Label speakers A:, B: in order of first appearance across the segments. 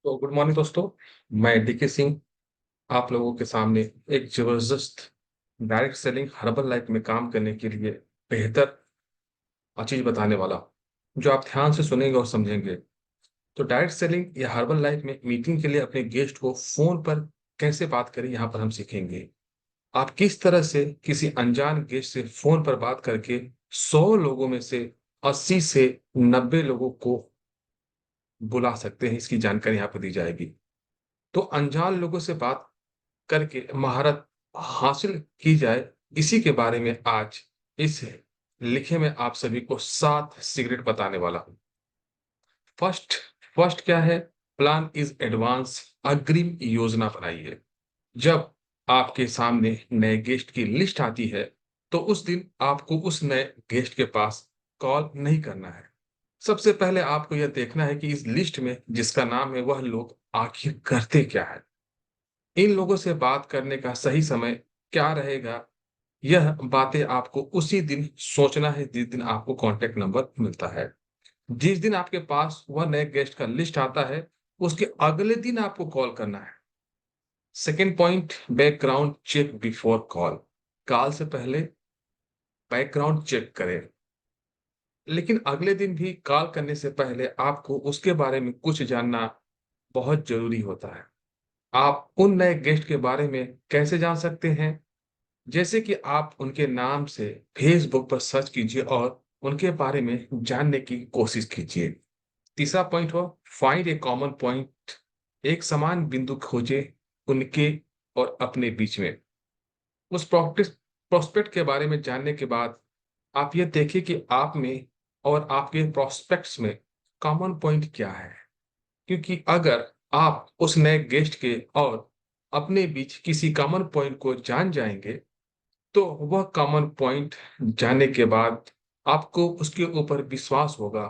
A: तो good morning दोस्तों। मैं डीके सिंह आप लोगों के सामने एक जबरदस्त डायरेक्ट सेलिंग हर्बल लाइफ में काम करने के लिए बेहतर चीज बताने वाला हूं, जो आप ध्यान से सुनेंगे और समझेंगे। तो डायरेक्ट सेलिंग या हर्बल लाइफ में मीटिंग के लिए अपने गेस्ट को फोन पर कैसे बात करें, यहाँ पर हम सीखेंगे। आप किस तरह से किसी अनजान गेस्ट से फोन पर बात करके 100 लोगों में से 80 से 90 लोगों को बुला सकते हैं, इसकी जानकारी यहाँ पर दी जाएगी। तो अनजान लोगों से बात करके महारत हासिल की जाए, इसी के बारे में आज इस लिखे में आप सभी को 7 सीक्रेट बताने वाला हूं। फर्स्ट फर्स्ट क्या है? Plan is advance. अग्रिम योजना बनाइए। जब आपके सामने नए गेस्ट की लिस्ट आती है, तो उस दिन आपको उस नए गेस्ट के पास कॉल नहीं करना है। सबसे पहले आपको यह देखना है कि इस लिस्ट में जिसका नाम है वह लोग आखिर करते क्या है। इन लोगों से बात करने का सही समय क्या रहेगा, यह बातें आपको उसी दिन सोचना है जिस दिन आपको कॉन्टेक्ट नंबर मिलता है। जिस दिन आपके पास वह नए गेस्ट का लिस्ट आता है, उसके अगले दिन आपको कॉल करना है। Second point, background check before call. Call से पहले बैकग्राउंड चेक करें, लेकिन अगले दिन भी कॉल करने से पहले आपको उसके बारे में कुछ जानना बहुत जरूरी होता है। आप उन नए गेस्ट के बारे में कैसे जान सकते हैं? जैसे कि आप उनके नाम से फेसबुक पर सर्च कीजिए और उनके बारे में जानने की कोशिश कीजिए। तीसरा पॉइंट हो, फाइंड ए कॉमन पॉइंट। एक समान बिंदु खोजे उनके और अपने बीच में। उस प्रोस्पेक्ट के बारे में जानने के बाद आप ये देखिए कि आप में और आपके प्रोस्पेक्ट्स में कॉमन पॉइंट क्या है। क्योंकि अगर आप उस नए गेस्ट के और अपने बीच किसी कॉमन पॉइंट को जान जाएंगे, तो वह कॉमन पॉइंट जानने के बाद आपको उसके ऊपर विश्वास होगा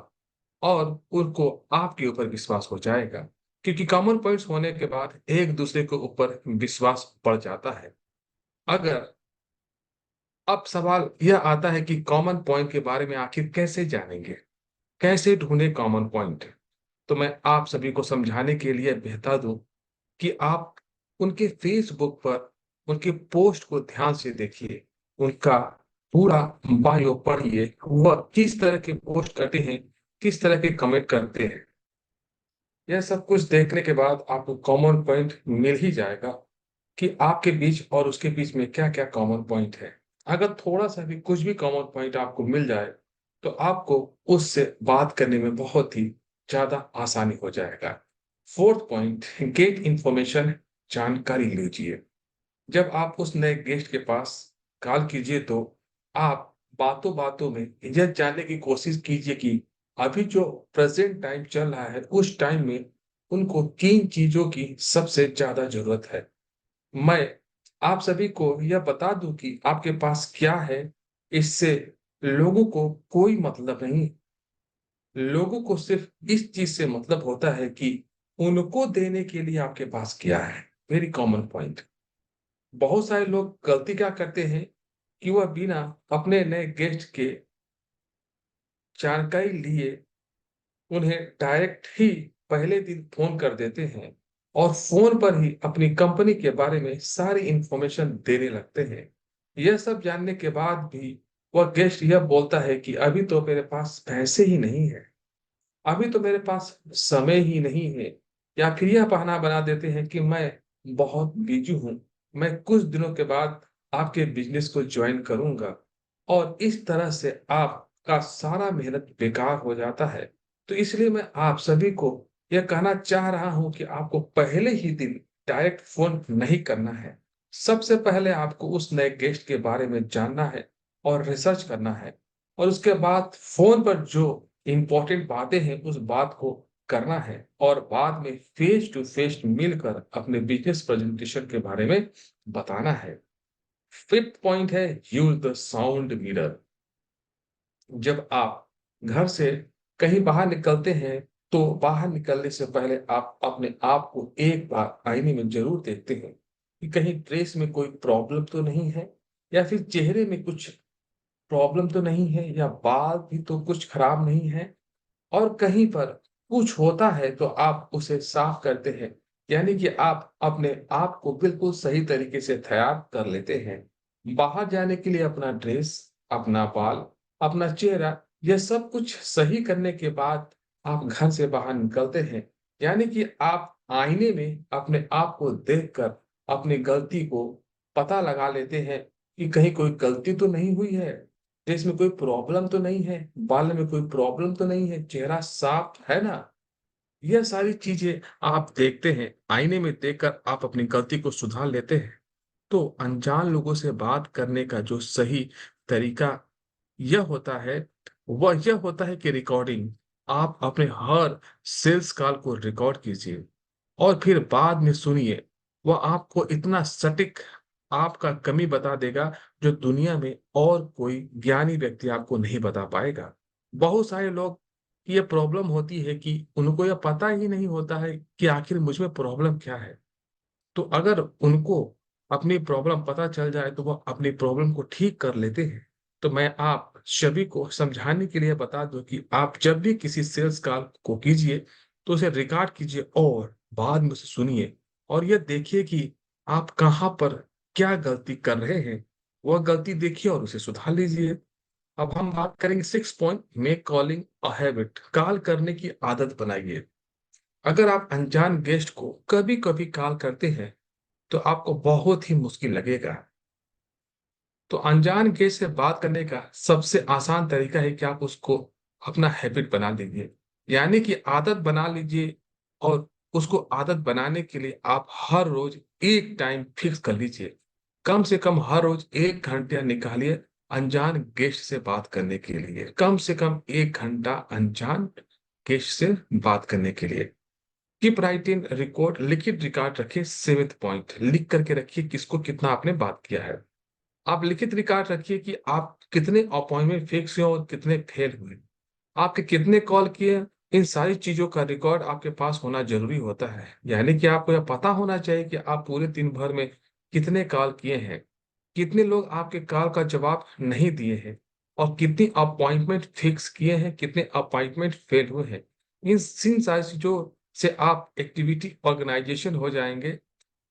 A: और उनको आपके ऊपर विश्वास हो जाएगा। क्योंकि कॉमन पॉइंट्स होने के बाद एक दूसरे के ऊपर विश्वास बढ़ जाता है। अगर अब सवाल यह आता है कि कॉमन पॉइंट के बारे में आखिर कैसे जानेंगे, कैसे ढूंढे कॉमन पॉइंट। तो मैं आप सभी को समझाने के लिए बता दूं कि आप उनके फेसबुक पर उनके पोस्ट को ध्यान से देखिए। उनका पूरा बायो पढ़िए, वह किस तरह के पोस्ट करते हैं, किस तरह के कमेंट करते हैं। यह सब कुछ देखने के बाद आपको कॉमन पॉइंट मिल ही जाएगा कि आपके बीच और उसके बीच में क्या क्या कॉमन पॉइंट है। अगर थोड़ा सा भी कुछ भी कॉमन पॉइंट आपको मिल जाए, तो आपको उससे बात करने में बहुत ही ज्यादा आसानी हो जाएगा। Fourth point, get information. जानकारी लीजिए। जब आप उस नए गेस्ट के पास कॉल कीजिए, तो आप बातों बातों में यह जानने की कोशिश कीजिए कि अभी जो प्रेजेंट टाइम चल रहा है, उस टाइम में उनको किन चीजों की सबसे ज्यादा जरूरत है। मैं आप सभी को यह बता दूं कि आपके पास क्या है, इससे लोगों को कोई मतलब नहीं। लोगों को सिर्फ इस चीज से मतलब होता है कि उनको देने के लिए आपके पास क्या है। Very common point. बहुत सारे लोग गलती क्या करते हैं कि वह बिना अपने नए गेस्ट के जानकारी लिए उन्हें डायरेक्ट ही पहले दिन फोन कर देते हैं और फोन पर ही अपनी कंपनी के बारे में सारी इंफॉर्मेशन देने लगते हैं। यह सब जानने के बाद भी वह गेस्ट यह बोलता है कि अभी तो मेरे पास पैसे ही नहीं है, अभी तो मेरे पास समय ही नहीं है। या फिर यह बहाना बना देते हैं कि मैं बहुत बिजी हूं, मैं कुछ दिनों के बाद आपके बिजनेस को ज्वाइन करूंगा। और इस तरह से आपका सारा मेहनत बेकार हो जाता है। तो इसलिए मैं आप सभी को यह कहना चाह रहा हूं कि आपको पहले ही दिन डायरेक्ट फोन नहीं करना है। सबसे पहले आपको उस नए गेस्ट के बारे में जानना है और रिसर्च करना है, और उसके बाद फोन पर जो इंपॉर्टेंट बातें हैं उस बात को करना है, और बाद में फेस टू फेस मिलकर अपने बिजनेस प्रेजेंटेशन के बारे में बताना है। फिफ्थ पॉइंट है, यूज द साउंड मिरर। जब आप घर से कहीं बाहर निकलते हैं, तो बाहर निकलने से पहले आप अपने आप को एक बार आईने में जरूर देखते हैं कि कहीं ड्रेस में कोई प्रॉब्लम तो नहीं है, या फिर चेहरे में कुछ प्रॉब्लम तो नहीं है, या बाल भी तो कुछ खराब नहीं है। और कहीं पर कुछ होता है तो आप उसे साफ करते हैं। यानी कि आप अपने आप को बिल्कुल सही तरीके से तैयार कर लेते हैं। बाहर जाने के लिए अपना ड्रेस, अपना बाल, अपना चेहरा, यह सब कुछ सही करने के बाद आप घर से बाहर निकलते हैं। यानी कि आप आईने में अपने आप को देखकर अपनी गलती को पता लगा लेते हैं कि कहीं कोई गलती तो नहीं हुई है, ड्रेस में कोई प्रॉब्लम तो नहीं है, बाल में कोई प्रॉब्लम तो नहीं है, चेहरा साफ है ना। यह सारी चीजें आप देखते हैं, आईने में देखकर आप अपनी गलती को सुधार लेते हैं। तो अनजान लोगों से बात करने का जो सही तरीका यह होता है, वह यह होता है कि रिकॉर्डिंग। आप अपने हर सेल्स कॉल को रिकॉर्ड कीजिए और फिर बाद में सुनिए। वह आपको इतना सटीक आपका कमी बता देगा जो दुनिया में और कोई ज्ञानी व्यक्ति आपको नहीं बता पाएगा। बहुत सारे लोग की ये प्रॉब्लम होती है कि उनको यह पता ही नहीं होता है कि आखिर मुझ में प्रॉब्लम क्या है। तो अगर उनको अपनी प्रॉब्लम पता चल जाए तो वो अपनी प्रॉब्लम को ठीक कर लेते हैं। तो मैं आप सभी को समझाने के लिए बता दूं कि आप जब भी किसी सेल्स कॉल को कीजिए तो उसे रिकॉर्ड कीजिए और बाद में उसे सुनिए और यह देखिए कि आप कहाँ पर क्या गलती कर रहे हैं। वह गलती देखिए और उसे सुधार लीजिए। अब हम बात करेंगे 6 point, make calling a habit. Call करने की आदत बनाइए। अगर आप अनजान गेस्ट को कभी कभी कॉल करते हैं तो आपको बहुत ही मुश्किल लगेगा। तो अनजान गेस्ट से बात करने का सबसे आसान तरीका है कि आप उसको अपना हैबिट बना लीजिए, यानी कि आदत बना लीजिए। और उसको आदत बनाने के लिए आप हर रोज एक टाइम फिक्स कर लीजिए। कम से कम हर रोज 1 घंटा निकालिए अनजान गेस्ट से बात करने के लिए। कम से कम 1 घंटा अनजान गेस्ट से बात करने के लिए। कीप राइटिंग रिकॉर्ड, लिखित रिकॉर्ड रखिए। 7th पॉइंट, लिख करके रखिए किसको कितना आपने बात किया है। आप लिखित रिकॉर्ड रखिए कि आप कितने अपॉइंटमेंट फिक्स हुए और कितने फेल हुए, आपके कितने कॉल किए। इन सारी चीजों का रिकॉर्ड आपके पास होना जरूरी होता है। यानी कि आपको यह पता होना चाहिए कि आप पूरे दिन भर में कितने कॉल किए हैं, कितने लोग आपके कॉल का जवाब नहीं दिए हैं, और कितनी अपॉइंटमेंट फिक्स किए हैं, कितने अपॉइंटमेंट फेल हुए हैं। इन सारी चीजों से आप एक्टिविटी ऑर्गेनाइजेशन हो जाएंगे।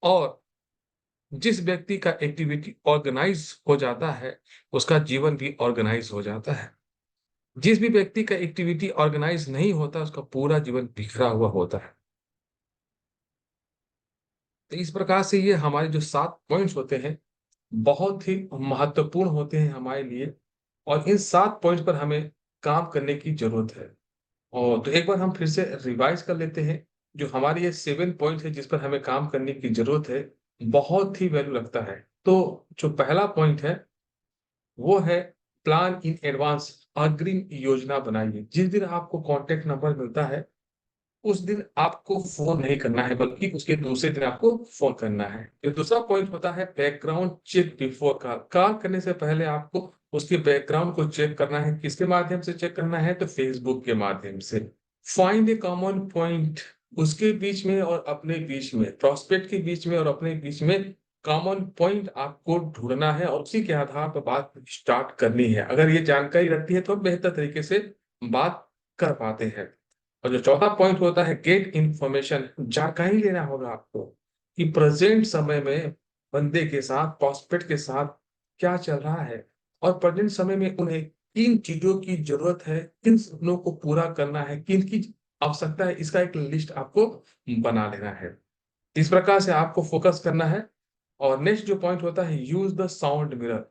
A: और जिस व्यक्ति का एक्टिविटी ऑर्गेनाइज हो जाता है उसका जीवन भी ऑर्गेनाइज हो जाता है। जिस भी व्यक्ति का एक्टिविटी ऑर्गेनाइज नहीं होता उसका पूरा जीवन बिखरा हुआ होता है। तो इस प्रकार से ये हमारे जो 7 पॉइंट्स होते हैं बहुत ही महत्वपूर्ण होते हैं हमारे लिए। और इन 7 पॉइंट्स पर हमें काम करने की जरूरत है। और तो एक बार हम फिर से रिवाइज कर लेते हैं। जो हमारे ये 7 पॉइंट है जिस पर हमें काम करने की जरूरत है, बहुत ही वैल्यू लगता है। तो जो पहला पॉइंट है वो है प्लान इन एडवांस। अग्रिम योजना बनाइए। जिस दिन आपको कांटेक्ट नंबर मिलता है उस दिन आपको फोन नहीं करना है, बल्कि उसके दूसरे दिन आपको फोन करना है। जो दूसरा पॉइंट होता है background check before call. Call करने से पहले आपको उसके बैकग्राउंड को चेक करना है। किसके माध्यम से चेक करना है? तो फेसबुक के माध्यम से। फाइंड ए कॉमन पॉइंट। उसके बीच में और अपने बीच में, प्रोस्पेक्ट के बीच में और अपने बीच में कॉमन पॉइंट आपको ढूंढना है और उसी के आधार पर बात स्टार्ट करनी है। अगर ये जानकारी रहती है तो आप बेहतर तरीके से बात कर पाते हैं। और जो चौथा पॉइंट होता है गेट इंफॉर्मेशन। जानकारी लेना होगा आपको कि प्रेजेंट समय में बंदे के साथ, प्रोस्पेक्ट के साथ क्या चल रहा है और प्रेजेंट समय में उन्हें किन चीजों की जरूरत है, किन सपनों को पूरा करना है, किन की आवश्यकता है, इसका एक लिस्ट आपको बना लेना है। इस प्रकार से आपको फोकस करना है। और नेक्स्ट जो पॉइंट होता है यूज द साउंड मिरर।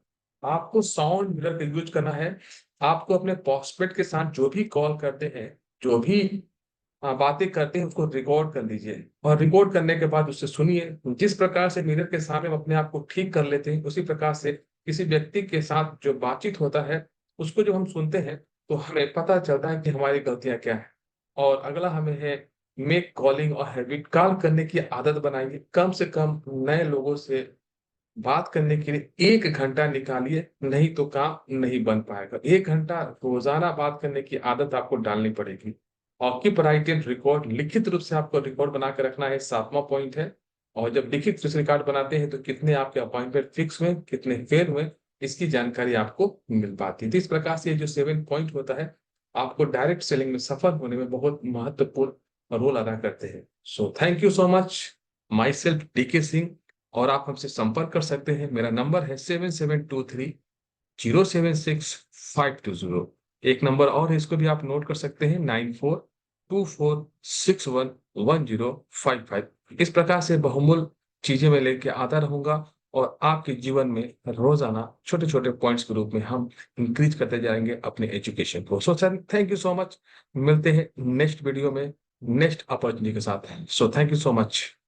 A: आपको साउंड मिरर का यूज करना है। आपको अपने प्रोस्पेक्ट के साथ जो भी कॉल करते हैं, जो भी बातें करते हैं, उसको रिकॉर्ड कर लीजिए और रिकॉर्ड करने के बाद उससे सुनिए। जिस प्रकार से मिरर के सामने हम अपने आप को ठीक कर लेते हैं उसी प्रकार से किसी व्यक्ति के साथ जो बातचीत होता है उसको जब हम सुनते हैं तो हमें पता चलता है कि हमारी गलतियां क्या है। और अगला हमें है मेक कॉलिंग और हैबिट। कॉल करने की आदत बनाइए। कम से कम नए लोगों से बात करने के लिए 1 घंटा निकालिए, नहीं तो काम नहीं बन पाएगा। 1 घंटा रोजाना बात करने की आदत आपको डालनी पड़ेगी। और कीप राइटिंग रिकॉर्ड। लिखित रूप से आपको रिकॉर्ड बना के रखना है, 7वां पॉइंट है। और जब लिखित रूप से रिकॉर्ड बनाते हैं तो कितने आपके अपॉइंटमेंट फिक्स हुए, कितने फेल हुए, इसकी जानकारी आपको मिल पाती है। तो इस प्रकार से ये जो 7 पॉइंट होता है आपको डायरेक्ट सेलिंग में सफल होने में बहुत महत्वपूर्ण रोल अदा करते हैं। So thank you so much. Myself DK Singh. और आप हमसे संपर्क कर सकते हैं। मेरा नंबर है 7723 076 520। एक नंबर और है, इसको भी आप नोट कर सकते हैं, 9424611055। इस प्रकार से बहुमूल्य चीजें मैं लेके आता रहूंगा और आपके जीवन में रोजाना छोटे छोटे पॉइंट्स के रूप में हम इंक्रीज करते जाएंगे अपने एजुकेशन को। So sir, thank you so much. मिलते हैं नेक्स्ट वीडियो में नेक्स्ट अपॉर्चुनिटी के साथ। सो थैंक यू सो मच।